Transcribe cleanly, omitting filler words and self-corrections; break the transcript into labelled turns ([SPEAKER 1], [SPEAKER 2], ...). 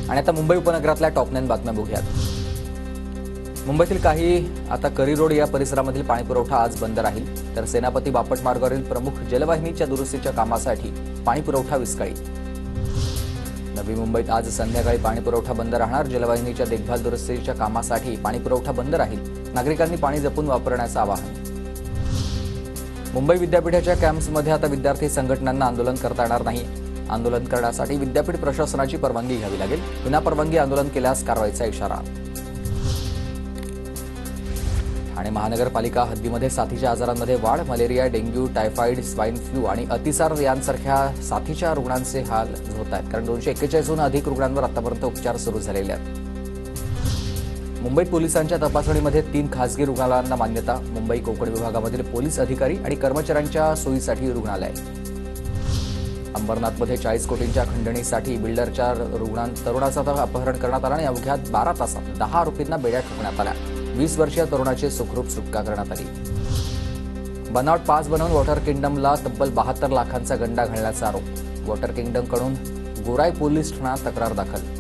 [SPEAKER 1] आणि आता मुंबई उपनगरातल्या टॉप 9 बातम्या बघूयात। मुंबईतील काही आता करी रोड या परिसरामधील पाणीपुरवठा आज बंद राहील, तर सेनापती बापट मार्गावरील प्रमुख जलवाहिनीच्या दुरुस्तीच्या कामासाठी पाणीपुरवठा विस्कळीत। नवी मुंबईत आज संध्याकाळी पाणीपुरवठा बंद राहणार। जलवाहिनीच्या देखभाल दुरुस्तीच्या कामासाठी पाणीपुरवठा बंद राहील। नागरिकांनी पाणी जपून वापरण्याचं आवाहन। मुंबई विद्यापीठाच्या कॅम्प्समध्ये आता विद्यार्थी संघटनांना आंदोलन करता येणार नाही। आंदोलन करण्यासाठी विद्यापीठ प्रशासनाची परवानगी घ्यावी लागेल। विनापरवानगी आंदोलन केल्यास कारवाईचा इशारा। ठाणे महानगरपालिका हद्दीमध्ये साथीच्या आजारांमध्ये वाढ। Malaria, dengue, typhoid, swine flu आणि अतिसार यांसारख्या साथीच्या रुग्णांचे हाल होत आहेत, कारण 241हून अधिक रुग्णांवर आतापर्यंत उपचार सुरू झालेले आहेत। मुंबईत पोलिसांच्या तपासणीमध्ये 3 खासगी रुग्णालयांना मान्यता। मुंबई कोकण विभागामधील पोलीस अधिकारी आणि कर्मचाऱ्यांच्या सोयीसाठी रुग्णालय। अंबरनाथमध्ये 40 कोटींच्या खंडणीसाठी बिल्डरच्या तरुणाचं अपहरण करण्यात आलं आणि अवघ्या 12 तासात 10 आरोपींना बेड्या ठोकण्यात आल्या। 20 वर्षीय तरुणाची सुखरूप सुटका करण्यात आली। बनावट पास बनवून वॉटर किंगडमला तब्बल 72 लाखांचा गंडा घालण्याचा आरोप। वॉटर किंगडमकडून गोराई पोलीस ठाण्यात तक्रार दाखल।